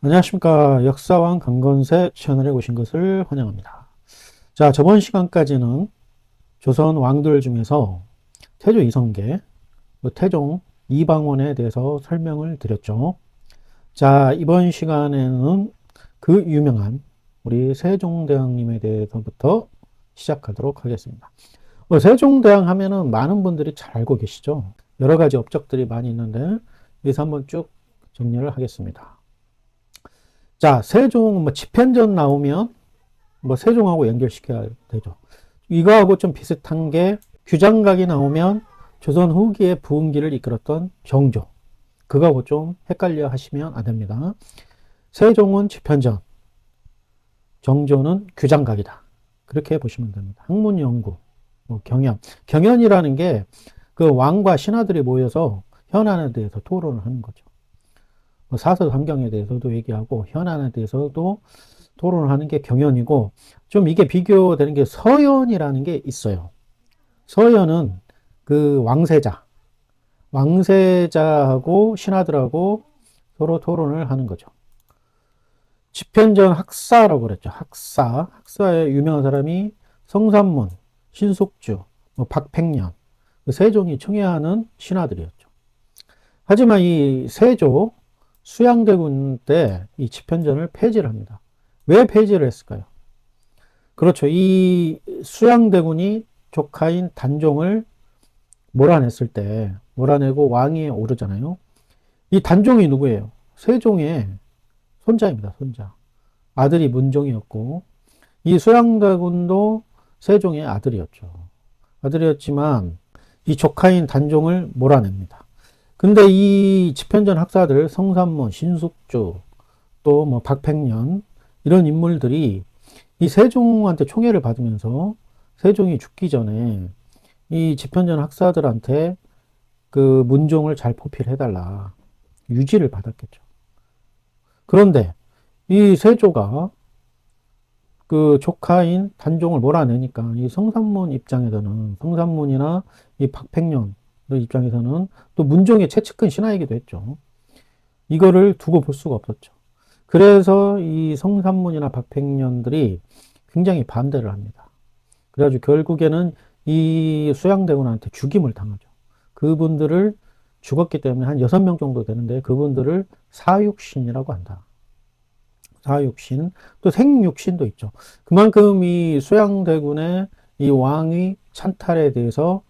안녕하십니까. 역사왕 강건세 채널에 오신 것을 환영합니다. 자, 저번 시간까지는 조선 왕들 중에서 태조 이성계, 태종 이방원에 대해서 설명을 드렸죠. 자, 이번 시간에는 그 유명한 우리 세종대왕님에 대해서부터 시작하도록 하겠습니다. 세종대왕 하면은 많은 분들이 잘 알고 계시죠. 여러 가지 업적들이 많이 있는데 여기서 한번 쭉 정리를 하겠습니다. 자, 세종, 집현전 나오면, 세종하고 연결시켜야 되죠. 이거하고 좀 비슷한 게, 규장각이 나오면, 조선 후기에 부흥기를 이끌었던 정조. 그거하고 좀 헷갈려 하시면 안 됩니다. 세종은 집현전, 정조는 규장각이다. 그렇게 보시면 됩니다. 학문연구, 경연. 경연이라는 게, 그 왕과 신하들이 모여서 현안에 대해서 토론을 하는 거죠. 사설 환경에 대해서도 얘기하고 현안에 대해서도 토론을 하는 게 경연이고, 좀 이게 비교되는 게 서연이라는 게 있어요. 서연은 그 왕세자하고 신하들하고 서로 토론을 하는 거죠. 집현전 학사라고 그랬죠. 학사의 유명한 사람이 성삼문, 신숙주, 박팽년, 세종이 청해하는 신하들이었죠. 하지만 이 세조 수양대군 때 이 집현전을 폐지를 합니다. 왜 폐지를 했을까요? 그렇죠. 이 수양대군이 조카인 단종을 몰아내고 왕위에 오르잖아요. 이 단종이 누구예요? 세종의 손자입니다. 손자. 아들이 문종이었고, 이 수양대군도 세종의 아들이었지만 이 조카인 단종을 몰아냅니다. 근데 이 집현전 학사들 성삼문, 신숙주, 또 박팽년 이런 인물들이 이 세종한테 총애를 받으면서 세종이 죽기 전에 이 집현전 학사들한테 그 문종을 잘 포필해달라 유지를 받았겠죠. 그런데 이 세조가 그 조카인 단종을 몰아내니까 이 성삼문이나 이 박팽년 입장에서는 또 문종의 최측근 신하이기도 했죠. 이거를 두고 볼 수가 없었죠. 그래서 이 성삼문이나 박팽년들이 굉장히 반대를 합니다. 그래가지고 결국에는 이 수양대군한테 죽임을 당하죠. 그분들을 죽었기 때문에 한 6명 정도 되는데 그분들을 사육신이라고 한다. 사육신, 또 생육신도 있죠. 그만큼 이 수양대군의 이 왕위 찬탈에 대해서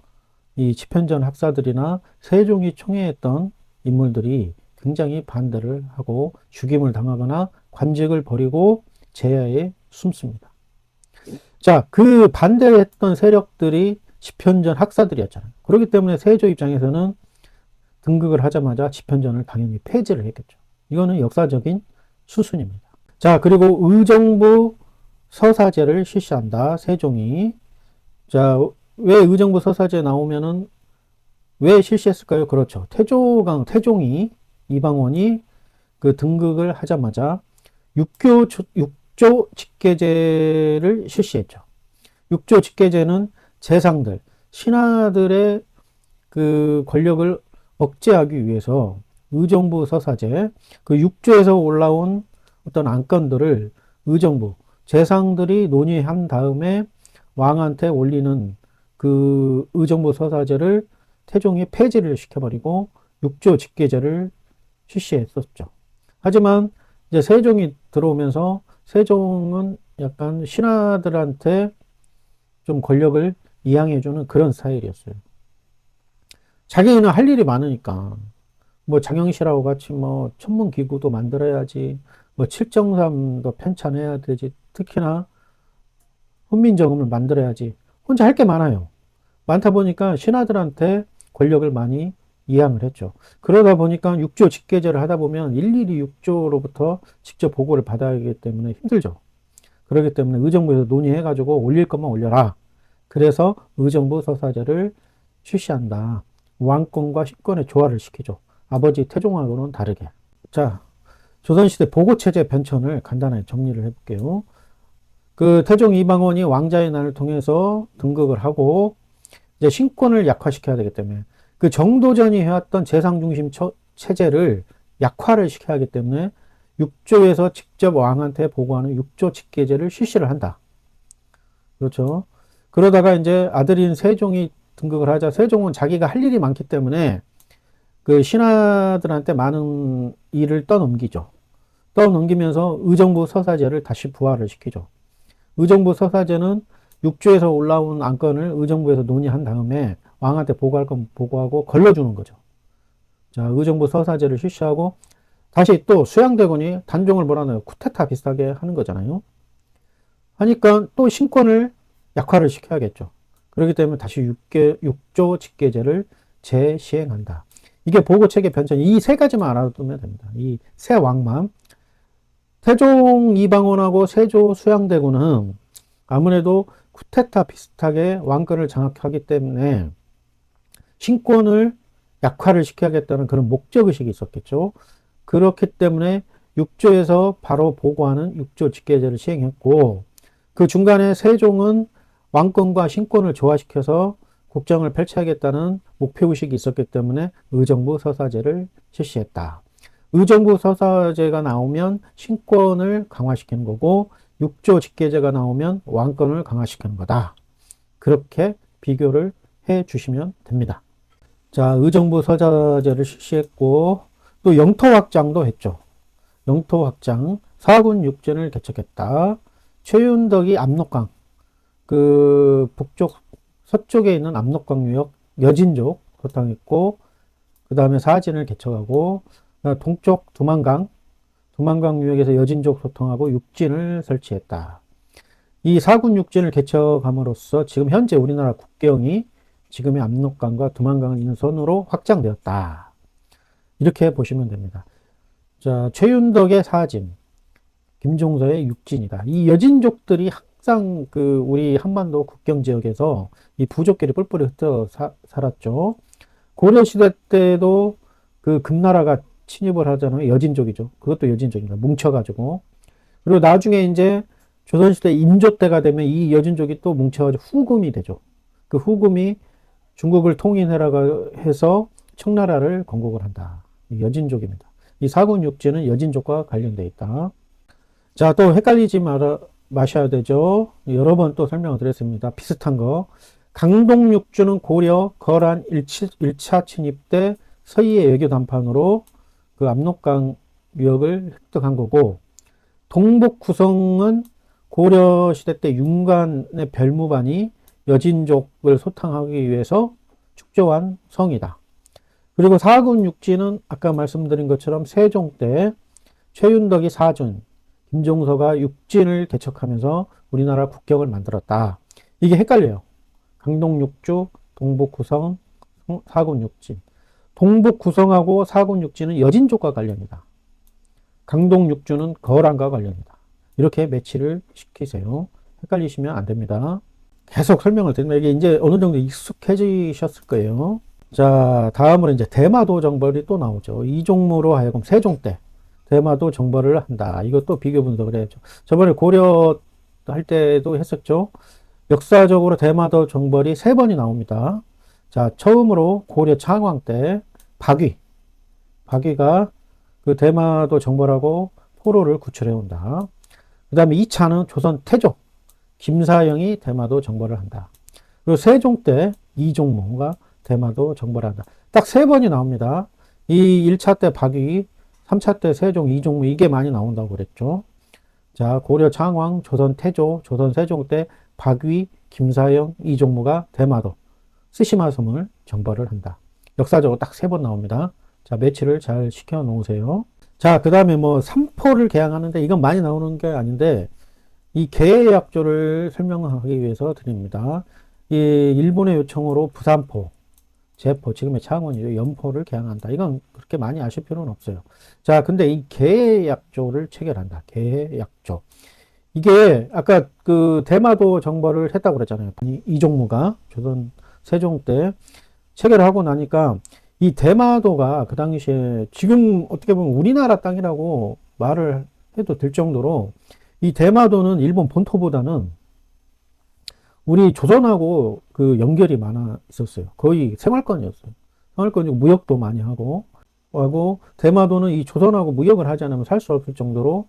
이 집현전 학사들이나 세종이 총애했던 인물들이 굉장히 반대를 하고 죽임을 당하거나 관직을 버리고 제야에 숨습니다. 자, 그 반대했던 세력들이 집현전 학사들이었잖아요. 그렇기 때문에 세조 입장에서는 등극을 하자마자 집현전을 당연히 폐지를 했겠죠. 이거는 역사적인 수순입니다. 자, 그리고 의정부 서사제를 실시한다. 세종이. 자, 왜 의정부 서사제 나오면은 왜 실시했을까요? 그렇죠. 태종이 이방원이 그 등극을 하자마자 육조 직계제를 실시했죠. 육조 직계제는 재상들, 신하들의 그 권력을 억제하기 위해서 의정부 서사제, 그 육조에서 올라온 어떤 안건들을 의정부, 재상들이 논의한 다음에 왕한테 올리는 그 의정부 서사제를 태종이 폐지를 시켜버리고 육조 직계제를 실시했었죠. 하지만 이제 세종이 들어오면서 세종은 약간 신하들한테 좀 권력을 이양해주는 그런 스타일이었어요. 자기는 할 일이 많으니까 장영실하고 같이 천문기구도 만들어야지, 칠정삼도 편찬해야 되지, 특히나 훈민정음을 만들어야지. 혼자 할 게 많아요. 많다 보니까 신하들한테 권력을 많이 이양을 했죠. 그러다 보니까 육조 직계제를 하다 보면 일일이 육조로부터 직접 보고를 받아야 하기 때문에 힘들죠. 그렇기 때문에 의정부에서 논의해가지고 올릴 것만 올려라. 그래서 의정부 서사제를 실시한다. 왕권과 신권의 조화를 시키죠. 아버지 태종하고는 다르게. 자, 조선시대 보고체제 변천을 간단하게 정리를 해볼게요. 그 태종 이방원이 왕자의 난을 통해서 등극을 하고 이제 신권을 약화시켜야 되기 때문에 그 정도전이 해왔던 재상 중심 체제를 약화를 시켜야 하기 때문에 육조에서 직접 왕한테 보고하는 육조 직계제를 실시를 한다. 그렇죠. 그러다가 이제 아들인 세종이 등극을 하자 세종은 자기가 할 일이 많기 때문에 그 신하들한테 많은 일을 떠넘기죠. 떠넘기면서 의정부 서사제를 다시 부활을 시키죠. 의정부 서사제는 육조에서 올라온 안건을 의정부에서 논의한 다음에 왕한테 보고할 건 보고하고 걸러주는 거죠. 자, 의정부 서사제를 실시하고 다시 또 수양대군이 단종을 몰아넣어요. 쿠데타 비슷하게 하는 거잖아요. 하니까 또 신권을 약화를 시켜야겠죠. 그렇기 때문에 다시 육조 직계제를 재시행한다. 이게 보고체계 변천, 이 세 가지만 알아두면 됩니다. 이 세 왕만. 태종 이방원하고 세조 수양대군은 아무래도 쿠데타 비슷하게 왕권을 장악하기 때문에 신권을 약화를 시켜야겠다는 그런 목적의식이 있었겠죠. 그렇기 때문에 육조에서 바로 보고하는 육조 직계제를 시행했고, 그 중간에 세종은 왕권과 신권을 조화시켜서 국정을 펼쳐야겠다는 목표의식이 있었기 때문에 의정부 서사제를 실시했다. 의정부 서사제가 나오면 신권을 강화시키는 거고 육조 직계제가 나오면 왕권을 강화시키는 거다. 그렇게 비교를 해 주시면 됩니다. 자, 의정부 서사제를 실시했고 또 영토 확장도 했죠. 영토 확장, 사군 육전을 개척했다. 최윤덕이 압록강, 그 북쪽 서쪽에 있는 압록강 유역 여진족 소탕했고, 그 다음에 사진을 개척하고, 동쪽 두만강 유역에서 여진족 소통하고 육진을 설치했다. 이 사군 육진을 개척함으로써 지금 현재 우리나라 국경이 지금의 압록강과 두만강을 잇는 선으로 확장되었다. 이렇게 보시면 됩니다. 자, 최윤덕의 사진, 김종서의 육진이다. 이 여진족들이 항상 그 우리 한반도 국경 지역에서 이 부족끼리 뿔뿔이 흩어 살았죠. 고려시대 때도 그 금나라가 침입을 하잖아요. 여진족이죠. 그것도 여진족입니다. 뭉쳐가지고. 그리고 나중에 이제 조선시대 인조 때가 되면 이 여진족이 또 뭉쳐가지고 후금이 되죠. 그 후금이 중국을 통일해라고 해서 청나라를 건국을 한다. 여진족입니다. 이 사군 육지는 여진족과 관련되어 있다. 자, 또 헷갈리지 마셔야 되죠. 여러 번 또 설명을 드렸습니다. 비슷한 거. 강동 육주는 고려 거란 1차 침입 때 서희의 외교 담판으로 그 압록강 유역을 획득한 거고, 동북 구성은 고려 시대 때 윤관의 별무반이 여진족을 소탕하기 위해서 축조한 성이다. 그리고 사군 육지는 아까 말씀드린 것처럼 세종 때 최윤덕이 사준, 김종서가 육진을 개척하면서 우리나라 국경을 만들었다. 이게 헷갈려요. 강동 육주, 동북 구성, 사군 육진. 동북 구성하고 사군 육지는 여진족과 관련이다. 강동 육주는 거란과 관련이다. 이렇게 매치를 시키세요. 헷갈리시면 안 됩니다. 계속 설명을 드리면 이게 이제 어느 정도 익숙해지셨을 거예요. 자, 다음으로 이제 대마도 정벌이 또 나오죠. 이종무로 하여금 세종 때 대마도 정벌을 한다. 이것도 비교 분석을 해야죠. 저번에 고려 할 때도 했었죠. 역사적으로 대마도 정벌이 3번이 나옵니다. 자, 처음으로 고려 창왕 때 박위가 그 대마도 정벌하고 포로를 구출해 온다. 그 다음에 2차는 조선 태종 김사영이 대마도 정벌을 한다. 그리고 세종 때 이종무가 대마도 정벌을 한다. 딱 3번이 나옵니다. 이 1차 때 박위, 3차 때 세종, 이종무, 이게 많이 나온다고 그랬죠. 자, 고려 창왕, 조선 태조, 조선 세종 때 박위, 김사영, 이종무가 대마도, 스시마섬을 정벌을 한다. 역사적으로 딱 3번 나옵니다. 자, 매치를 잘 시켜 놓으세요. 자, 그 다음에 뭐 삼포를 개항하는데 이건 많이 나오는 게 아닌데 이 계약조를 설명하기 위해서 드립니다. 이 일본의 요청으로 부산포, 제포, 지금의 창원이죠. 연포를 개항한다. 이건 그렇게 많이 아실 필요는 없어요. 자, 근데 이 계약조를 체결한다. 계약조. 이게 아까 그 대마도 정벌을 했다고 그랬잖아요. 이종무가 조선 세종 때 체결하고 나니까 이 대마도가 그 당시에 지금 어떻게 보면 우리나라 땅이라고 말을 해도 될 정도로 이 대마도는 일본 본토보다는 우리 조선하고 그 연결이 많아 있었어요. 거의 생활권이었어요. 생활권이고 무역도 많이 하고 하고 대마도는 이 조선하고 무역을 하지 않으면 살 수 없을 정도로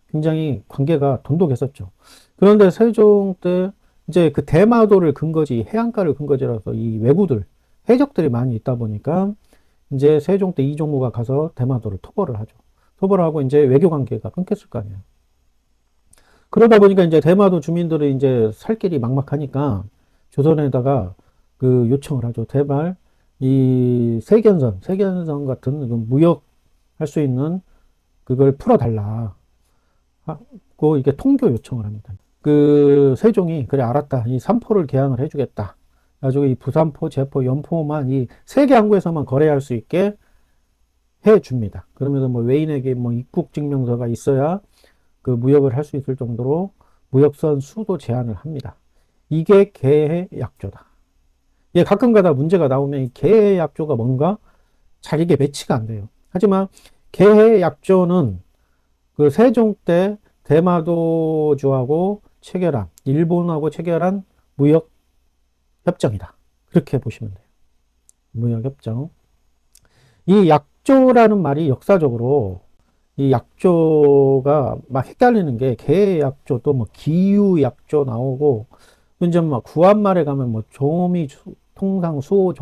굉장히 관계가 돈독했었죠. 그런데 세종 때 이제 그 대마도를 근거지, 해안가를 근거지라서 이 왜구들, 해적들이 많이 있다 보니까 이제 세종 때 이종무가 가서 대마도를 토벌을 하죠. 토벌을 하고 이제 외교 관계가 끊겼을 거 아니에요. 그러다 보니까 이제 대마도 주민들이 이제 살 길이 막막하니까 조선에다가 그 요청을 하죠. 제발 이 세견선 같은 그 무역할 수 있는 그걸 풀어달라 하고 이게 통교 요청을 합니다. 그 세종이 그래 알았다. 이 삼포를 개항을 해주겠다. 가지고 이 부산포, 제포, 연포만 이 세 개 항구에서만 거래할 수 있게 해줍니다. 그러면서 뭐 외인에게 뭐 입국 증명서가 있어야 그 무역을 할 수 있을 정도로 무역선 수도 제한을 합니다. 이게 계약조다. 예, 가끔가다 문제가 나오면 이 계약조가 뭔가 잘 이게 매치가 안 돼요. 하지만 계약조는 그 세종 때 대마도주하고 체결한, 일본하고 체결한 무역 협정이다. 그렇게 보시면 돼요. 무역 협정. 이 약조라는 말이 역사적으로 이 약조가 막 헷갈리는 게 계약조 또 뭐 기유약조 나오고 이제 막 구한말에 가면 뭐 조미 통상 수호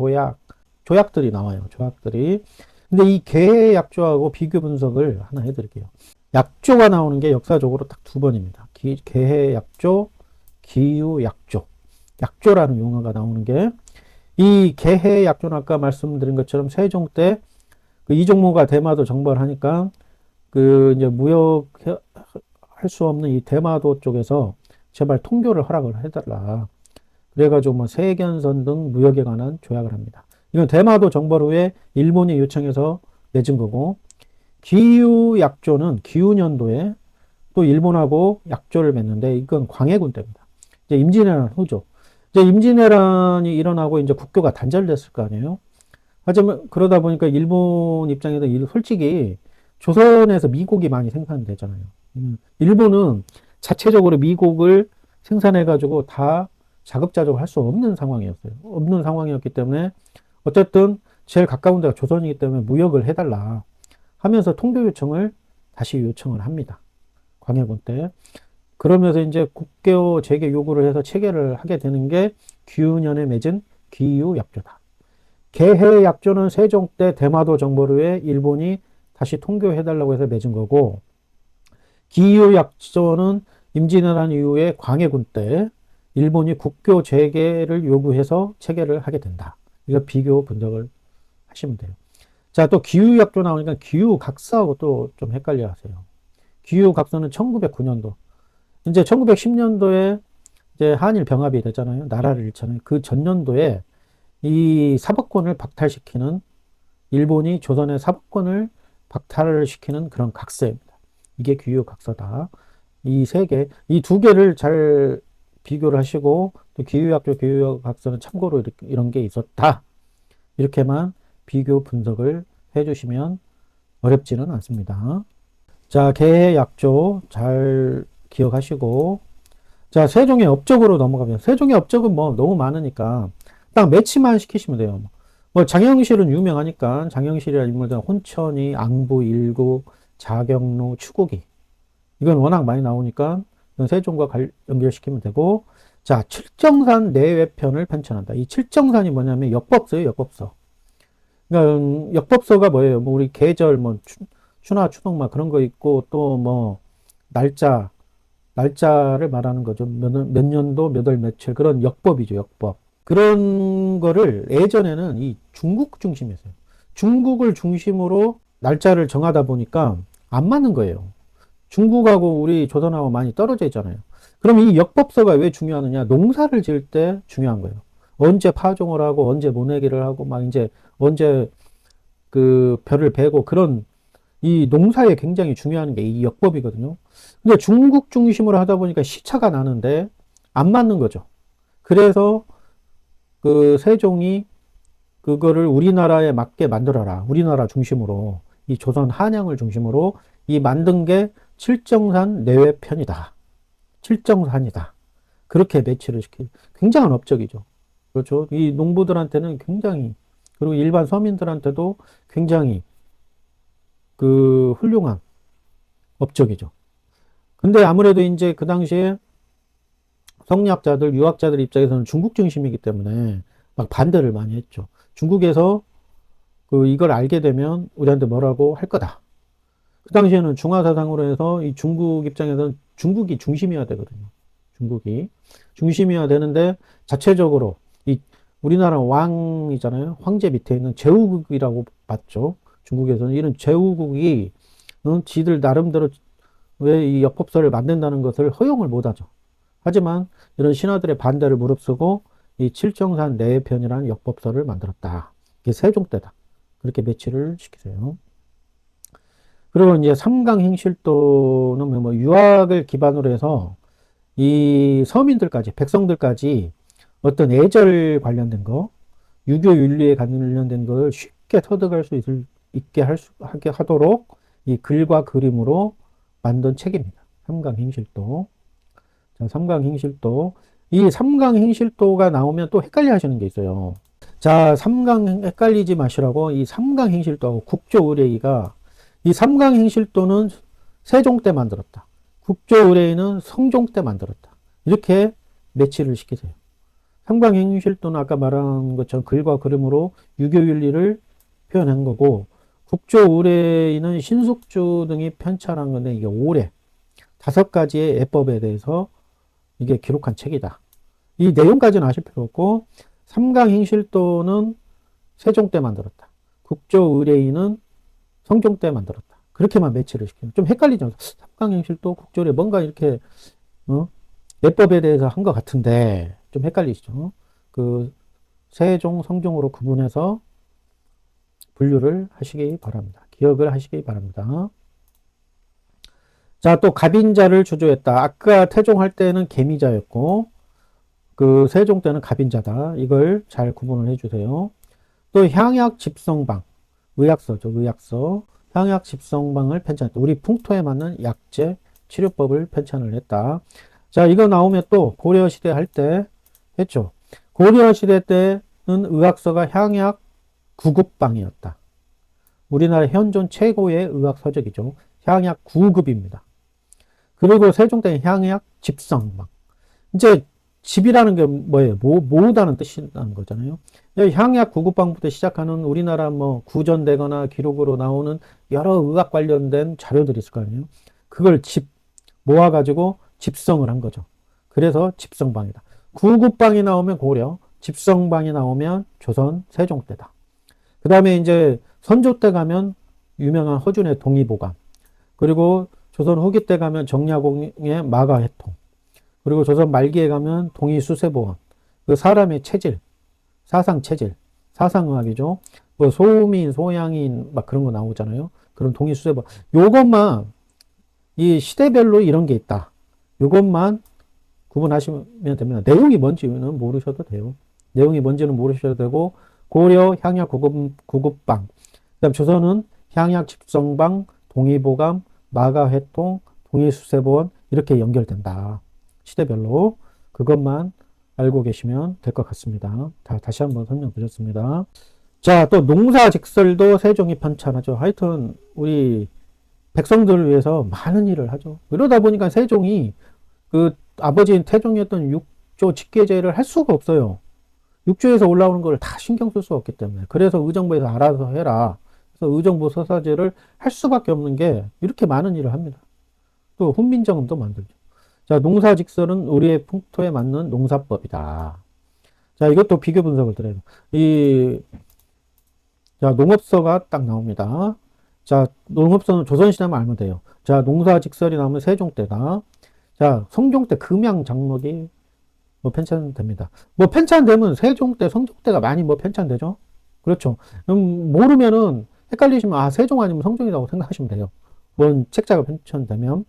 조약들이 나와요. 조약들이. 근데 이 계약조하고 비교 분석을 하나 해드릴게요. 약조가 나오는 게 역사적으로 딱 두 번입니다. 계약조, 기유약조. 약조라는 용어가 나오는 게 이 계약조는 아까 말씀드린 것처럼 세종 때 그 이종무가 대마도 정벌을 하니까 그 이제 무역할 수 없는 이 대마도 쪽에서 제발 통교를 허락을 해달라. 그래가지고 뭐 세견선 등 무역에 관한 조약을 합니다. 이건 대마도 정벌 후에 일본이 요청해서 맺은 거고, 기유약조는 기유년도에 또 일본하고 약조를 맺는데 이건 광해군 때입니다. 이제 임진왜란 후죠. 이제 임진왜란이 일어나고 이제 국교가 단절됐을 거 아니에요. 하지만 그러다 보니까 일본 입장에서 솔직히 조선에서 미국이 많이 생산되잖아요. 일본은 자체적으로 미국을 생산해가지고 다 자급자족을 할 수 없는 상황이었어요. 없는 상황이었기 때문에 어쨌든 제일 가까운 데가 조선이기 때문에 무역을 해달라 하면서 통교 요청을 다시 요청을 합니다. 광해군 때. 그러면서 이제 국교 재개 요구를 해서 체결을 하게 되는 게 기유년에 맺은 기유약조다. 계해약조는 세종 때 대마도 정벌 후에 일본이 다시 통교해달라고 해서 맺은 거고, 기유약조는 임진왜란 이후에 광해군 때 일본이 국교 재개를 요구해서 체결을 하게 된다. 이거 비교 분석을 하시면 돼요. 자, 또 기유약조 나오니까 기유각서하고 또 좀 헷갈려 하세요. 기유각서는 1909년도. 이제 1910년도에 이제 한일 병합이 됐잖아요. 나라를 잃잖아요. 그 전년도에 이 사법권을 박탈시키는, 일본이 조선의 사법권을 박탈을 시키는 그런 각서입니다. 이게 기유각서다. 이 세 개, 이 두 개를 잘 비교를 하시고, 또 기유약조, 기유각서는 참고로 이런 게 있었다. 이렇게만 비교 분석을 해주시면 어렵지는 않습니다. 자, 계약조 잘 기억하시고, 자, 세종의 업적으로 넘어가면, 세종의 업적은 뭐 너무 많으니까 딱 매치만 시키시면 돼요. 뭐 장영실은 유명하니까 장영실이라는 인물들 혼천이, 앙부, 일구, 자경루, 추국이, 이건 워낙 많이 나오니까 이건 세종과 연결시키면 되고, 자, 칠정산 내외편을 편찬한다. 이 칠정산이 뭐냐면 역법서예요, 역법서. 그러니까 역법서가 뭐예요? 뭐 우리 계절, 뭐 추나 추동마 그런 거 있고, 또 뭐 날짜를 말하는 거죠. 몇 년도, 몇 월, 며칠, 그런 역법이죠, 역법. 그런 거를 예전에는 이 중국 중심이었어요. 중국을 중심으로 날짜를 정하다 보니까 안 맞는 거예요. 중국하고 우리 조선하고 많이 떨어져 있잖아요. 그럼 이 역법서가 왜 중요하느냐? 농사를 지을 때 중요한 거예요. 언제 파종을 하고, 언제 모내기를 하고, 막 이제 언제 그 벼를 베고, 그런 이 농사에 굉장히 중요한 게 이 역법이거든요. 근데 중국 중심으로 하다 보니까 시차가 나는데 안 맞는 거죠. 그래서 그 세종이 그거를 우리나라에 맞게 만들어라. 우리나라 중심으로, 이 조선 한양을 중심으로 이 만든 게 칠정산 내외편이다. 칠정산이다. 그렇게 매치를 시키죠. 굉장한 업적이죠. 그렇죠. 이 농부들한테는 굉장히, 그리고 일반 서민들한테도 굉장히 그 훌륭한 업적이죠. 근데 아무래도 이제 그 당시에 성리학자들, 유학자들 입장에서는 중국 중심이기 때문에 막 반대를 많이 했죠. 중국에서 그 이걸 알게 되면 우리한테 뭐라고 할 거다. 그 당시에는 중화사상으로 해서 이 중국 입장에서는 중국이 중심이어야 되거든요. 중국이 중심이어야 되는데 자체적으로 이 우리나라 왕이잖아요. 황제 밑에 있는 제후국이라고 봤죠. 중국에서는 이런 제후국이 지들 나름대로 왜 이 역법서를 만든다는 것을 허용을 못하죠. 하지만 이런 신하들의 반대를 무릅쓰고 이 칠정산 내편이라는 역법서를 만들었다. 이게 세종 때다. 그렇게 배치를 시키세요. 그리고 이제 삼강행실도는 뭐 유학을 기반으로 해서 이 서민들까지, 백성들까지 어떤 예절 관련된 거, 유교 윤리에 관련된 걸 쉽게 터득할 수 있게 하게 하도록 이 글과 그림으로 만든 책입니다. 삼강행실도. 자, 삼강행실도. 이 삼강행실도가 나오면 또 헷갈려 하시는 게 있어요. 자, 삼강 헷갈리지 마시라고 이 삼강행실도하고 국조의례의가 이 삼강행실도는 세종 때 만들었다. 국조의례의는 성종 때 만들었다. 이렇게 매치를 시키세요. 삼강행실도는 아까 말한 것처럼 글과 그림으로 유교윤리를 표현한 거고 국조의례의는 신숙주 등이 편찬한 건데 이게 오례 5가지의 예법에 대해서 이게 기록한 책이다. 이 내용까지는 아실 필요 없고 삼강행실도는 세종 때 만들었다. 국조의례의는 성종 때 만들었다. 그렇게만 매치를 시키는 좀 헷갈리죠. 삼강행실도 국조의례 뭔가 이렇게 예법에 대해서 한 것 같은데 좀 헷갈리시죠. 그 세종, 성종으로 구분해서 분류를 하시기 바랍니다. 기억을 하시기 바랍니다. 자, 또 갑인자를 주조했다. 아까 태종할 때는 계미자였고 그 세종 때는 갑인자다. 이걸 잘 구분을 해주세요. 또 향약 집성방, 의학서죠. 의학서. 향약 집성방을 편찬했다. 우리 풍토에 맞는 약제 치료법을 편찬을 했다. 자, 이거 나오면 또 고려시대 할 때 했죠. 고려시대 때는 의학서가 향약 9급방이었다. 우리나라 현존 최고의 의학서적이죠. 향약 9급입니다. 그리고 세종 때는 향약 집성방. 이제 집이라는 게 뭐예요? 모으다는 뜻이라는 거잖아요. 향약 9급방부터 시작하는 우리나라 뭐 구전되거나 기록으로 나오는 여러 의학 관련된 자료들이 있을 거 아니에요. 그걸 모아가지고 집성을 한 거죠. 그래서 집성방이다. 9급방이 나오면 고려, 집성방이 나오면 조선 세종 때다. 그 다음에 이제 선조 때 가면 유명한 허준의 동의보감, 그리고 조선 후기 때 가면 정약용의 마가해통, 그리고 조선 말기에 가면 동의수세보원, 그 사람의 체질, 사상체질, 사상의학이죠. 뭐 소민, 소양인 막 그런 거 나오잖아요. 그런 동의수세보원. 요것만 이 시대별로 이런 게 있다. 요것만 구분하시면 됩니다. 내용이 뭔지는 모르셔도 돼요. 내용이 뭔지는 모르셔도 되고 고려 향약 9급방, 그다음 조선은 향약 집성방, 동의보감, 마가회통, 동의수세보원 이렇게 연결된다. 시대별로 그것만 알고 계시면 될 것 같습니다. 다시 한번 설명 드렸습니다. 자, 또 농사직설도 세종이 편찬하죠. 하여튼 우리 백성들을 위해서 많은 일을 하죠. 그러다 보니까 세종이 그 아버지인 태종이었던 육조 직계제를 할 수가 없어요. 육조에서 올라오는 걸 다 신경 쓸 수가 없기 때문에. 그래서 의정부에서 알아서 해라. 그래서 의정부 서사제를 할 수밖에 없는 게 이렇게 많은 일을 합니다. 또 훈민정음도 만들죠. 자, 농사직설은 우리의 풍토에 맞는 농사법이다. 자, 이것도 비교 분석을 드려요. 자, 농업서가 딱 나옵니다. 자, 농업서는 조선시대만 알면 돼요. 자, 농사직설이 나오면 세종 때다. 자, 성종 때 금양장록이 뭐 편찬됩니다. 뭐 편찬되면 세종 때, 성종 때가 많이 뭐 편찬되죠? 그렇죠. 모르면은 헷갈리시면 아, 세종 아니면 성종이라고 생각하시면 돼요. 뭔 책자가 편찬되면.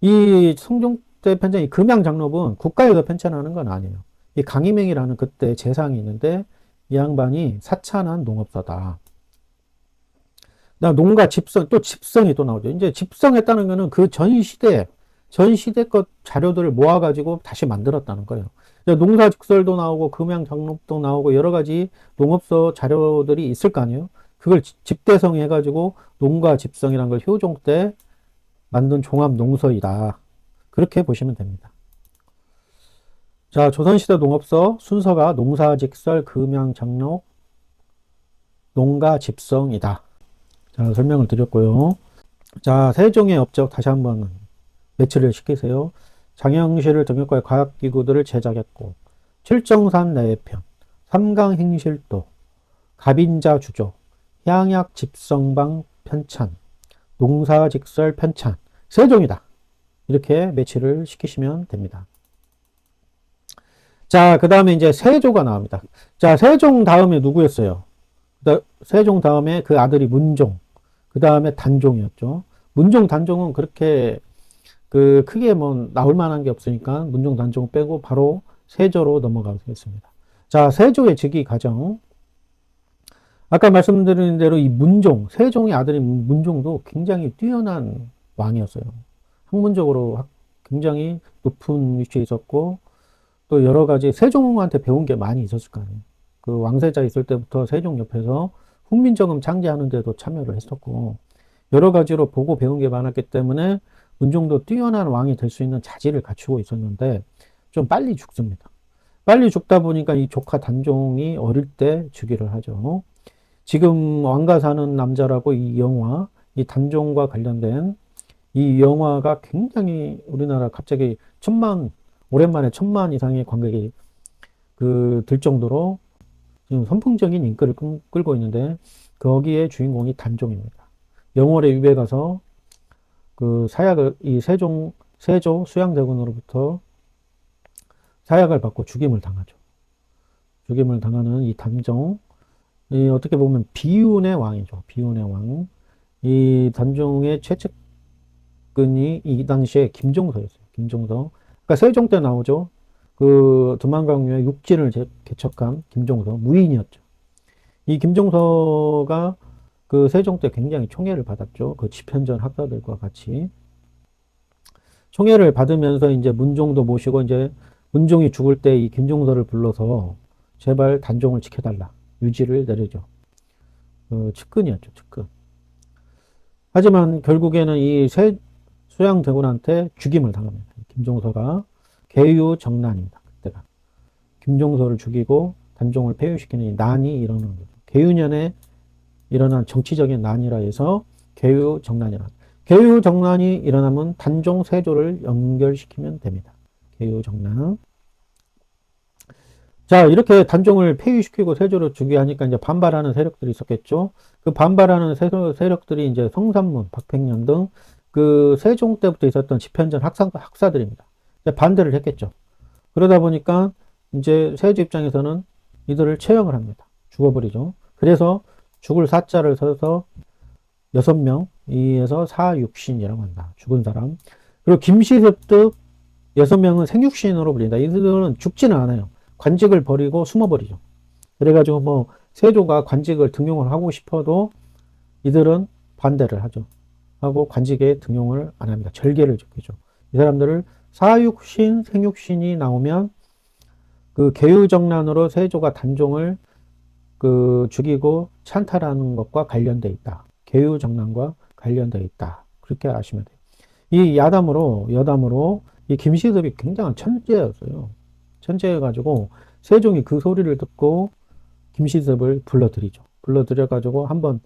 이 성종 때 편찬, 이 금양장록은 국가에서 편찬하는 건 아니에요. 이 강희맹이라는 그때 재상이 있는데 이 양반이 사찬한 농업서다. 농가 집성, 또 집성이 또 나오죠. 이제 집성했다는 거는 그 전 시대 것 자료들을 모아가지고 다시 만들었다는 거예요. 농사직설도 나오고 금양장록도 나오고 여러 가지 농업서 자료들이 있을 거 아니에요. 그걸 집대성 해가지고 농가 집성이란 걸 효종 때 만든 종합 농서이다. 그렇게 보시면 됩니다. 자, 조선시대 농업서 순서가 농사직설, 금양, 장록, 농가 집성이다. 자, 설명을 드렸고요. 자, 세종의 업적 다시 한번 매치를 시키세요. 장영실을 등역할 과학기구들을 제작했고, 칠정산 내외편, 삼강행실도, 갑인자 주조, 향약 집성방 편찬, 농사직설 편찬, 세종이다. 이렇게 매치를 시키시면 됩니다. 자, 그 다음에 이제 세조가 나옵니다. 자, 세종 다음에 누구였어요? 세종 다음에 그 아들이 문종, 그 다음에 단종이었죠. 문종, 단종은 그렇게 크게 뭐 나올 만한 게 없으니까 문종, 단종 빼고 바로 세조로 넘어가겠습니다. 자, 세조의 즉위 과정. 아까 말씀드린 대로 이 문종, 세종의 아들인 문종도 굉장히 뛰어난 왕이었어요. 학문적으로 굉장히 높은 위치에 있었고, 또 여러 가지 세종한테 배운 게 많이 있었을 거 아니에요. 그 왕세자 있을 때부터 세종 옆에서 훈민정음 창제하는 데도 참여를 했었고, 여러 가지로 보고 배운 게 많았기 때문에 문종도 뛰어난 왕이 될 수 있는 자질을 갖추고 있었는데 좀 빨리 죽습니다. 빨리 죽다 보니까 이 조카 단종이 어릴 때 즉위를 하죠. 지금 왕가 사는 남자라고 이 영화, 이 단종과 관련된 이 영화가 굉장히 우리나라 갑자기 오랜만에 1000만 이상의 관객이 들 정도로 지금 선풍적인 인기를 끌고 있는데 거기에 주인공이 단종입니다. 영월에 유배 가서 사약을 이 세조 수양대군으로부터 사약을 받고 죽임을 당하죠. 죽임을 당하는 이 단종, 어떻게 보면 비운의 왕이죠. 비운의 왕. 이 단종의 최측근이 이 당시에 김종서였어요. 김종서. 그러니까 세종 때 나오죠. 두만강유에 육진을 개척한 김종서, 무인이었죠. 이 김종서가 세종 때 굉장히 총애를 받았죠. 집현전 학사들과 같이. 총애를 받으면서 이제 문종도 모시고 이제 문종이 죽을 때 이 김종서를 불러서 제발 단종을 지켜달라. 유지를 내리죠. 측근이었죠, 측근. 하지만 결국에는 이 수양대군한테 죽임을 당합니다. 김종서가 계유정난입니다. 그때가. 김종서를 죽이고 단종을 폐위시키는 이 난이 일어나는 거죠. 계유년에 일어난 정치적인 난이라 해서 계유정난이라. 계유정난이 일어나면 단종 세조를 연결시키면 됩니다. 계유정난. 자, 이렇게 단종을 폐위시키고 세조를 즉위하니까 이제 반발하는 세력들이 있었겠죠. 그 반발하는 세력들이 이제 성산문, 박팽년 등 세종 때부터 있었던 집현전 학사들입니다. 반대를 했겠죠. 그러다 보니까 이제 세조 입장에서는 이들을 처형을 합니다. 죽어버리죠. 그래서 죽을 사자를 써서 6명, 이에서 사육신이라고 한다. 죽은 사람. 그리고 김시습득 6명은 생육신으로 불린다. 이들은 죽지는 않아요. 관직을 버리고 숨어버리죠. 그래가지고 뭐 세조가 관직을 등용을 하고 싶어도 이들은 반대를 하죠. 하고 관직에 등용을 안 합니다. 절개를 지키죠. 이 사람들을 사육신, 생육신이 나오면 계유정난으로 세조가 단종을 죽이고 찬탈하는 것과 관련되어 있다. 계유정난과 관련되어 있다. 그렇게 아시면 돼요. 이 여담으로 이 김시섭이 굉장한 천재였어요. 천재여가지고 세종이 그 소리를 듣고 김시섭을 불러들이죠. 불러들여가지고 한번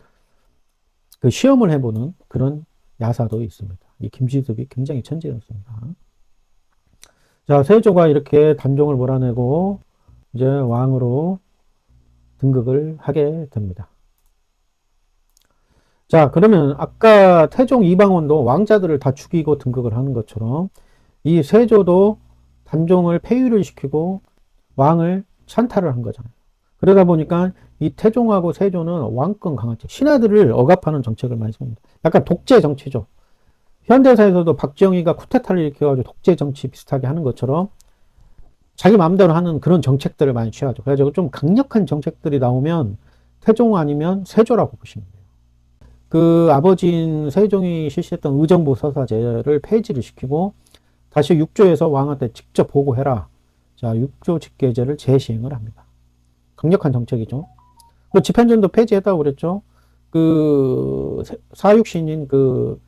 시험을 해보는 그런 야사도 있습니다. 이 김시섭이 굉장히 천재였습니다. 자, 세조가 이렇게 단종을 몰아내고 이제 왕으로 등극을 하게 됩니다. 자, 그러면 아까 태종 이방원도 왕자들을 다 죽이고 등극을 하는 것처럼 이 세조도 단종을 폐위를 시키고 왕을 찬탈을 한 거잖아요. 그러다 보니까 이 태종하고 세조는 왕권 강화책, 신하들을 억압하는 정책을 많이 씁니다. 약간 독재 정치죠. 현대사에서도 박정희가 쿠데타를 일으켜가지고 독재 정치 비슷하게 하는 것처럼 자기 마음대로 하는 그런 정책들을 많이 취하죠. 그래가지고 좀 강력한 정책들이 나오면 태종 아니면 세조라고 보시면 돼요. 아버지인 세종이 실시했던 의정부 서사제를 폐지를 시키고 다시 육조에서 왕한테 직접 보고해라. 자, 육조 직계제를 재시행을 합니다. 강력한 정책이죠. 집현전도 폐지했다고 그랬죠. 그 사육신인 그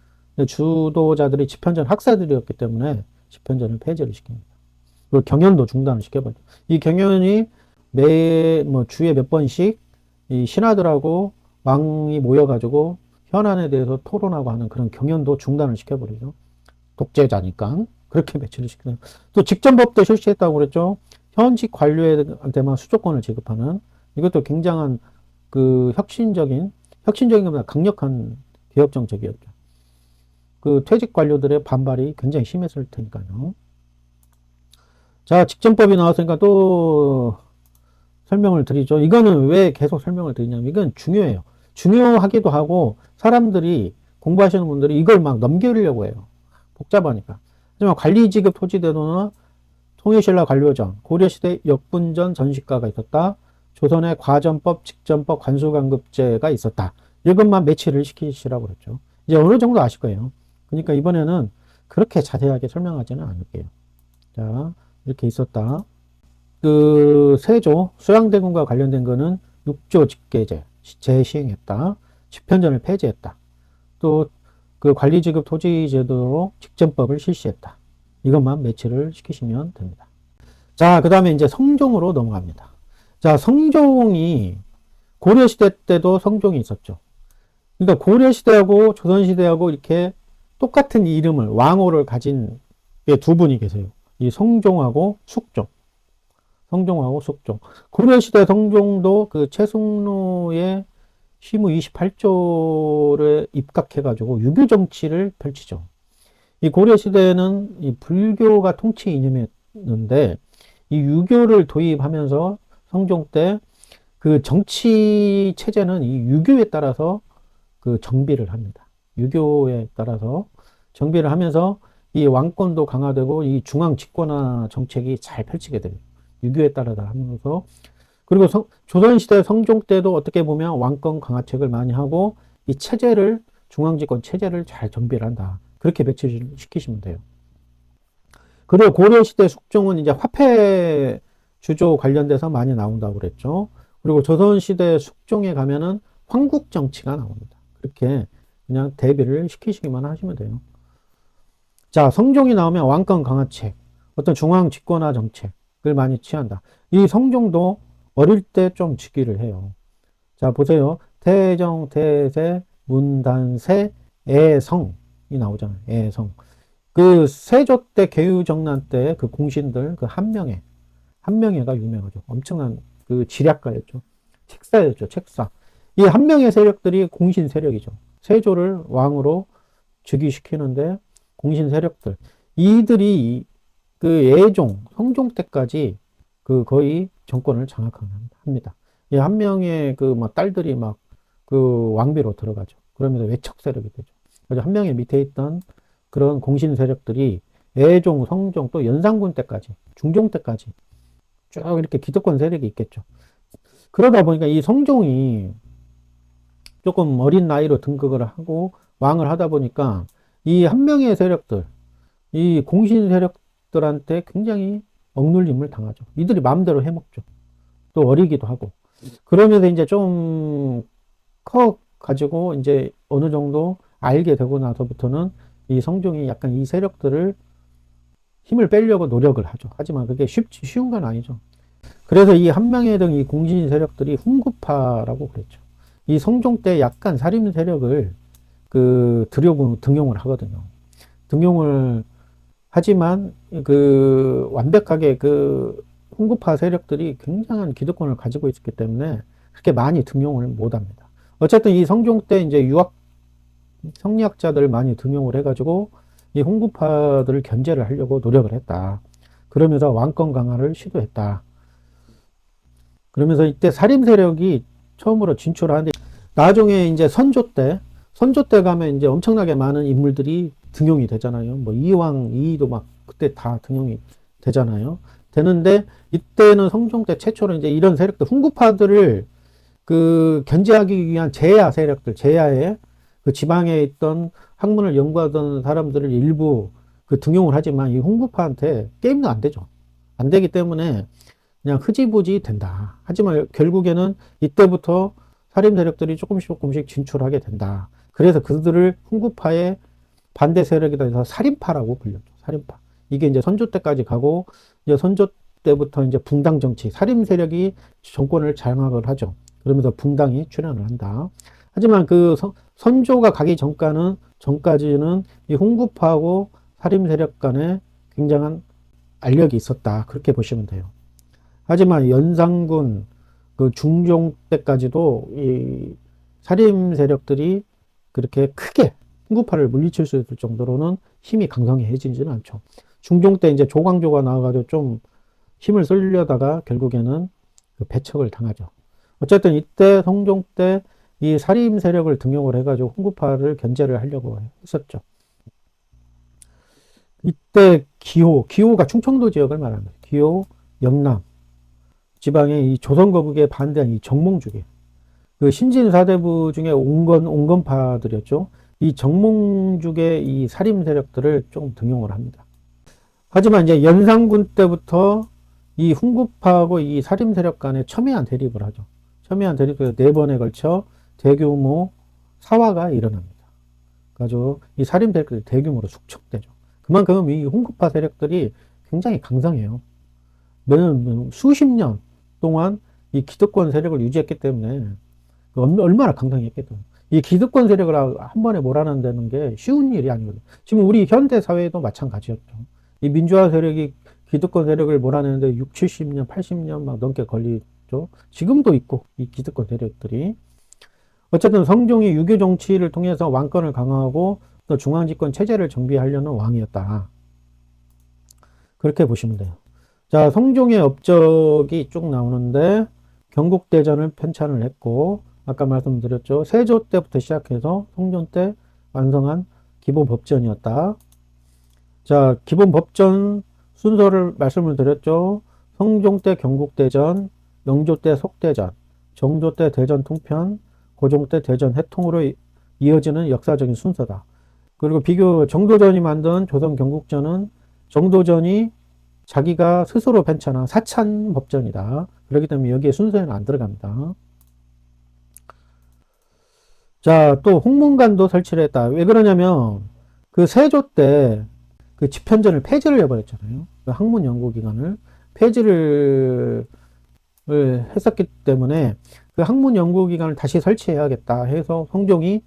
주도자들이 집현전 학사들이었기 때문에 집현전을 폐지를 시킵니다. 그리고 경연도 중단을 시켜버려요. 이 경연이 뭐 주에 몇 번씩 이 신하들하고 왕이 모여가지고 현안에 대해서 토론하고 하는 그런 경연도 중단을 시켜버리죠. 독재자니까. 그렇게 배치를 시키네요. 또 직전법도 실시했다고 그랬죠. 현직 관료한테만 수조권을 지급하는 이것도 굉장한 그 혁신적인 것보다 강력한 개혁 정책이었죠. 그 퇴직 관료들의 반발이 굉장히 심했을 테니까요. 자, 직전법이 나왔으니까 또 설명을 드리죠. 이거는 왜 계속 설명을 드리냐면 이건 중요해요. 중요하기도 하고 사람들이 공부하시는 분들이 이걸 막 넘기려고 해요. 복잡하니까. 하지만 관리지급 토지대도나 통일신라 관료전, 고려시대 역분전 전시가가 있었다. 조선의 과전법, 직전법, 관수강급제가 있었다. 이것만 매치를 시키시라고 그랬죠. 이제 어느 정도 아실 거예요. 그러니까 이번에는 그렇게 자세하게 설명하지는 않을게요. 자, 이렇게 있었다. 그 세조 수양대군과 관련된 거는 6조 직계제 재시행했다. 집현전을 폐지했다. 또 그 관리지급 토지제도로 직전법을 실시했다. 이것만 매치를 시키시면 됩니다. 자, 그 다음에 이제 성종으로 넘어갑니다. 자, 성종이 고려시대 때도 성종이 있었죠. 그러니까 고려시대하고 조선시대하고 이렇게 똑같은 이름을, 왕호를 가진 게 두 분이 계세요. 이 성종하고 숙종. 성종하고 숙종. 고려시대 성종도 그 최승로의 시무 28조를 입각해가지고 유교 정치를 펼치죠. 이 고려시대는 이 불교가 통치 이념이었는데 이 유교를 도입하면서 성종 때 그 정치 체제는 이 유교에 따라서 그 정비를 합니다. 유교에 따라서 정비를 하면서 이 왕권도 강화되고 이 중앙 집권화 정책이 잘 펼치게 돼요. 유교에 따라서 하면서. 그리고 조선시대 성종 때도 어떻게 보면 왕권 강화책을 많이 하고 이 체제를, 중앙집권 체제를 잘 정비를 한다. 그렇게 배치를 시키시면 돼요. 그리고 고려시대 숙종은 이제 화폐 주조 관련돼서 많이 나온다고 그랬죠. 그리고 조선시대 숙종에 가면은 황국정치가 나옵니다. 그렇게 그냥 대비를 시키시기만 하시면 돼요. 자, 성종이 나오면 왕권 강화책, 어떤 중앙 집권화 정책을 많이 취한다. 이 성종도 어릴 때 좀 즉위를 해요. 자, 보세요. 태정, 태세, 문단세, 애성이 나오잖아요. 애성. 그 세조 때 개유정난 때 그 공신들 그 한명회가 유명하죠. 엄청난 그 지략가였죠. 책사였죠. 책사. 이 한명회 세력들이 공신 세력이죠. 세조를 왕으로 즉위시키는데 공신 세력들 이들이 그 예종 성종 때까지 그 거의 정권을 장악합니다. 이 한명의 그 뭐 딸들이 막 그 왕비로 들어가죠. 그러면서 외척 세력이 되죠. 그래서 한명의 밑에 있던 그런 공신 세력들이 예종, 성종 또 연산군 때까지, 중종 때까지 쭉 이렇게 기득권 세력이 있겠죠. 그러다 보니까 이 성종이 조금 어린 나이로 등극을 하고 왕을 하다 보니까 이 한명의 세력들, 이 공신 세력들한테 굉장히 억눌림을 당하죠. 이들이 마음대로 해먹죠. 또 어리기도 하고. 그러면서 이제 좀 커가지고 이제 어느 정도 알게 되고 나서부터는 이 성종이 약간 이 세력들을 힘을 빼려고 노력을 하죠. 하지만 그게 쉬운 건 아니죠. 그래서 이 한명회 등 이 공신 세력들이 훈구파라고 그랬죠. 이 성종 때 약간 살인 세력을 그 등용을 하거든요. 등용을 하지만 그 완벽하게 그 훈구파 세력들이 굉장한 기득권을 가지고 있었기 때문에 그렇게 많이 등용을 못 합니다. 어쨌든 이 성종 때 이제 성리학자들 많이 등용을 해가지고 이 훈구파들을 견제를 하려고 노력을 했다. 그러면서 왕권 강화를 시도했다. 그러면서 이때 살인 세력이 처음으로 진출하는데 나중에 이제 선조 때 가면 이제 엄청나게 많은 인물들이 등용이 되잖아요. 뭐 이왕, 이이도 막 그때 다 등용이 되잖아요. 되는데 이때는 성종 때 최초로 이제 이런 세력들, 훈구파들을 그 견제하기 위한 제야 세력들, 제야의 그 지방에 있던 학문을 연구하던 사람들을 일부 그 등용을 하지만 이 훈구파한테 게임도 안 되죠. 안 되기 때문에 그냥 흐지부지 된다. 하지만 결국에는 이때부터 살림 세력들이 조금씩 진출하게 된다. 그래서 그들을 훈구파의 반대 세력이다 해서 살인파라고 불렸죠. 살인파. 이게 이제 선조 때까지 가고, 이제 선조 때부터 이제 붕당 정치, 살림 세력이 정권을 장악을 하죠. 그러면서 붕당이 출현을 한다. 하지만 그 선조가 가기 전까지는 이 훈구파하고 살림 세력 간에 굉장한 알력이 있었다. 그렇게 보시면 돼요. 하지만 연산군 그 중종 때까지도 이 살림 세력들이 그렇게 크게 훈구파를 물리칠 수 있을 정도로는 힘이 강성해지지는 않죠. 중종 때 이제 조광조가 나와가지고 좀 힘을 쓰려다가 결국에는 그 배척을 당하죠. 어쨌든 이때 성종 때 이 살림 세력을 등용을 해가지고 훈구파를 견제를 하려고 했었죠. 이때 기호가 충청도 지역을 말합니다. 기호, 영남 지방의 이 조선거국에 반대한 이 정몽주계, 그 신진사대부 중에 온건파들이었죠. 이 정몽주계 이 살림 세력들을 좀 등용을 합니다. 하지만 이제 연산군 때부터 이 훈구파하고 이 살림 세력 간에 첨예한 대립을 하죠. 첨예한 대립에서 4번에 걸쳐 대규모 사화가 일어납니다. 그래서 이 살림 세력들이 대규모로 축적되죠. 그만큼 이 훈구파 세력들이 굉장히 강성해요. 수십 년 동안 이 기득권 세력을 유지했기 때문에 얼마나 강성했겠죠. 이 기득권 세력을 한 번에 몰아낸다는 게 쉬운 일이 아니거든요. 지금 우리 현대 사회도 마찬가지였죠. 이 민주화 세력이 기득권 세력을 몰아내는데 6, 70년, 80년 막 넘게 걸리죠. 지금도 있고, 이 기득권 세력들이. 어쨌든 성종이 유교 정치를 통해서 왕권을 강화하고 또 중앙집권 체제를 정비하려는 왕이었다. 그렇게 보시면 돼요. 자, 성종의 업적이 쭉 나오는데 경국대전을 편찬을 했고, 아까 말씀드렸죠. 세조 때부터 시작해서 성종 때 완성한 기본법전이었다. 자, 기본법전 순서를 말씀을 드렸죠. 성종 때 경국대전, 영조 때 속대전, 정조 때 대전 통편, 고종 때 대전 해통으로 이어지는 역사적인 순서다. 그리고 정도전이 만든 조선 경국전은 정도전이 자기가 스스로 편찬한 사찬 법전이다. 그렇기 때문에 여기에 순서에는 안 들어갑니다. 자, 또 홍문관도 설치를 했다. 왜 그러냐면 그 세조 때 그 집현전을 폐지를 해버렸잖아요. 그 학문 연구기관을 폐지를 했었기 때문에 그 학문 연구기관을 다시 설치해야겠다 해서 성종이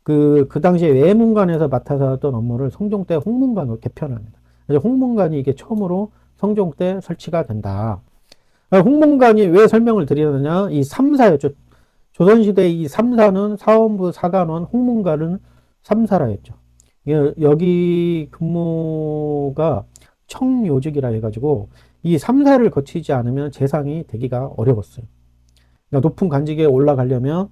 그 당시에 외문관에서 맡아서 하던 업무를 성종 때 홍문관으로 개편합니다. 그래서 홍문관이 이게 처음으로 성종 때 설치가 된다. 홍문관이 왜 설명을 드리느냐? 이 3사였죠. 조선시대 이 3사는 사원부, 사관원, 홍문관은 3사라 했죠. 여기 근무가 청요직이라 해가지고 이 3사를 거치지 않으면 재상이 되기가 어려웠어요. 그러니까 높은 관직에 올라가려면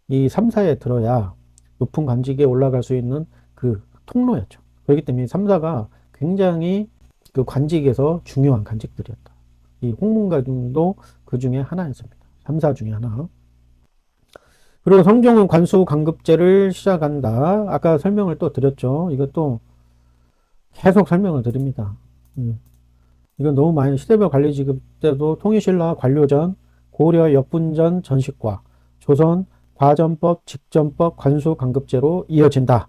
이 3사에 들어야 높은 관직에 올라갈 수 있는 그 통로였죠. 그렇기 때문에 3사가 굉장히 그 관직에서 중요한 관직들이었다. 이 홍문관도 그 중에 하나였습니다. 3사 중에 하나. 그리고 성종은 관수 강급제를 시작한다. 아까 설명을 또 드렸죠. 이것도 계속 설명을 드립니다. 이건 너무 많이 시대별 관리지급 때도 통일신라 관료전, 고려 역분전 전식과, 조선 과전법, 직전법, 관수 강급제로 이어진다.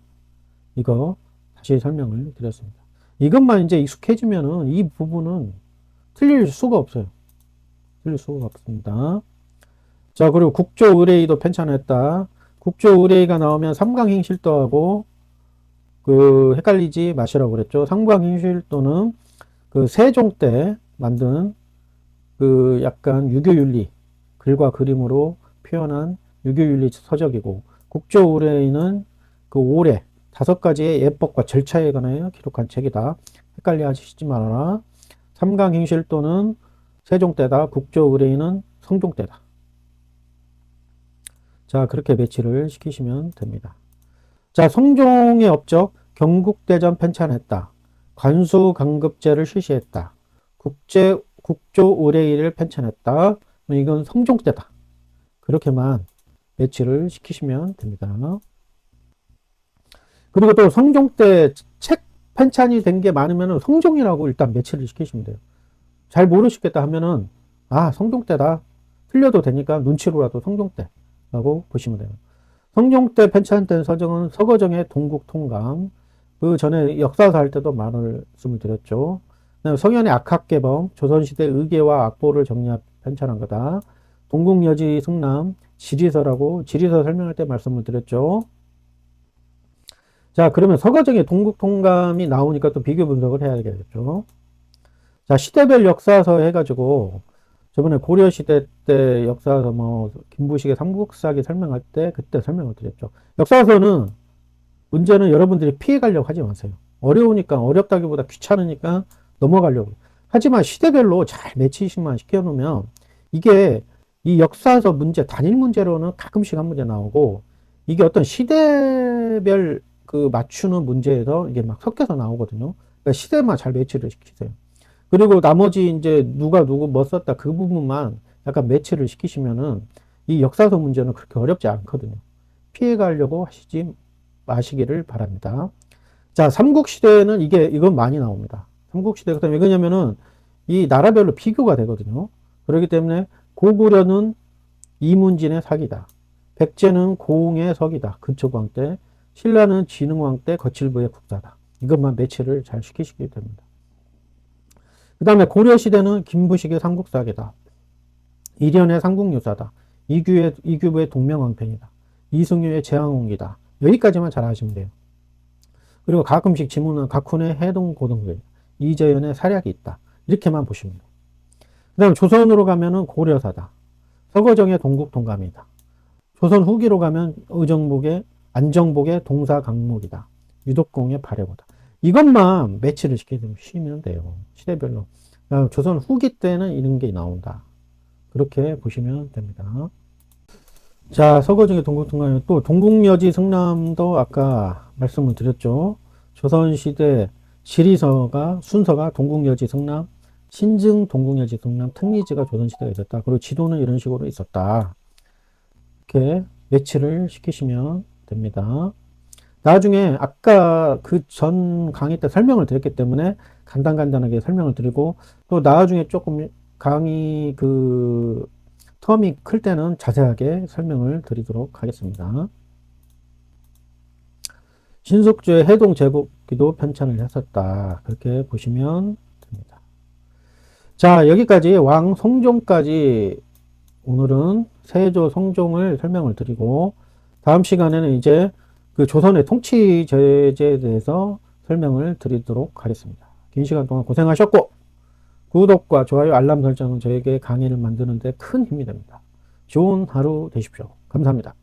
이거 다시 설명을 드렸습니다. 이것만 이제 익숙해지면은 이 부분은 틀릴 수가 없어요. 틀릴 수가 없습니다. 자, 그리고 국조의례의도 편찬했다. 국조의례의가 나오면 삼강행실도하고 그 헷갈리지 마시라고 그랬죠. 삼강행실도는 그 세종 때 만든 그 약간 유교윤리 글과 그림으로 표현한 유교윤리 서적이고, 국조의례의는 그 올해 5가지의 예법과 절차에 관하여 기록한 책이다. 헷갈려 하시지 말아라. 삼강행실도는 세종 때다. 국조의례의는 성종 때다. 자, 그렇게 배치를 시키시면 됩니다. 자, 성종의 업적, 경국대전 편찬했다. 관수강급제를 실시했다. 국조의례의를 편찬했다. 이건 성종 때다. 그렇게만 배치를 시키시면 됩니다. 그리고 또 성종 때 책 편찬이 된 게 많으면 성종이라고 일단 배치를 시키시면 돼요. 잘 모르시겠다 하면은, 아, 성종 때다. 틀려도 되니까 눈치로라도 성종 때. 라고 보시면 돼요. 성종 때 편찬된 서적은 서거정의 동국통감, 그 전에 역사서 할 때도 말씀을 드렸죠. 성현의 악학개범, 조선시대 의계와 악보를 정리한 편찬한 거다. 동국여지 승남, 지리서라고 지리서 설명할 때 말씀을 드렸죠. 자, 그러면 서거정의 동국통감이 나오니까 또 비교 분석을 해야 되겠죠. 자, 시대별 역사서 해가지고 저번에 고려시대 때 역사서 김부식의 삼국사기 설명할 때 그때 설명을 드렸죠. 역사서는 문제는 여러분들이 피해가려고 하지 마세요. 어려우니까, 어렵다기보다 귀찮으니까 넘어가려고. 하지만 시대별로 잘 매치식만 시켜놓으면 이게 이 역사서 문제, 단일 문제로는 가끔씩 한 문제 나오고 이게 어떤 시대별 그 맞추는 문제에서 이게 막 섞여서 나오거든요. 그러니까 시대만 잘 매치를 시키세요. 그리고 나머지 이제 누가 누구 뭐 썼다 그 부분만 약간 매치를 시키시면은 이 역사서 문제는 그렇게 어렵지 않거든요. 피해 가려고 하시지 마시기를 바랍니다. 자, 삼국시대는 이건 많이 나옵니다. 삼국시대, 그다음에 왜냐면은 이 나라별로 비교가 되거든요. 그렇기 때문에 고구려는 이문진의 사기다. 백제는 고웅의 석이다. 근초광 때. 신라는 진흥왕 때 거칠부의 국사다. 이것만 매치를 잘 시키시기 됩니다. 그 다음에 고려시대는 김부식의 삼국사기다. 이련의 삼국유사다. 이규부의 동명왕편이다. 이승유의 제왕홍기다. 여기까지만 잘 하시면 돼요. 그리고 가끔씩 지문은 각훈의 해동고등글, 이재현의 사략이 있다. 이렇게만 보시면 돼요. 그 다음 조선으로 가면은 고려사다. 서거정의 동국통감이다. 조선 후기로 가면 안정복의 동사강목이다. 유독공의 발해고다. 이것만 매치를 시키시면 돼요. 시대별로. 조선 후기 때는 이런 게 나온다. 그렇게 보시면 됩니다. 자, 서거정의 동국통감이 또 동국여지 승남도 아까 말씀을 드렸죠. 조선시대 지리서가 순서가 동국여지 승남, 신증 동국여지 승남, 특리지가 조선시대가 있었다. 그리고 지도는 이런 식으로 있었다. 이렇게 매치를 시키시면 됩니다. 나중에 아까 그 전 강의 때 설명을 드렸기 때문에 간단하게 설명을 드리고 또 나중에 조금 강의 그 텀이 클 때는 자세하게 설명을 드리도록 하겠습니다. 신숙주의 해동 제국기도 편찬을 했었다. 그렇게 보시면 됩니다. 자, 여기까지 왕 성종까지 오늘은 세조 성종을 설명을 드리고 다음 시간에는 이제 그 조선의 통치 제제에 대해서 설명을 드리도록 하겠습니다. 긴 시간 동안 고생하셨고 구독과 좋아요, 알람 설정은 저에게 강의를 만드는 데 큰 힘이 됩니다. 좋은 하루 되십시오. 감사합니다.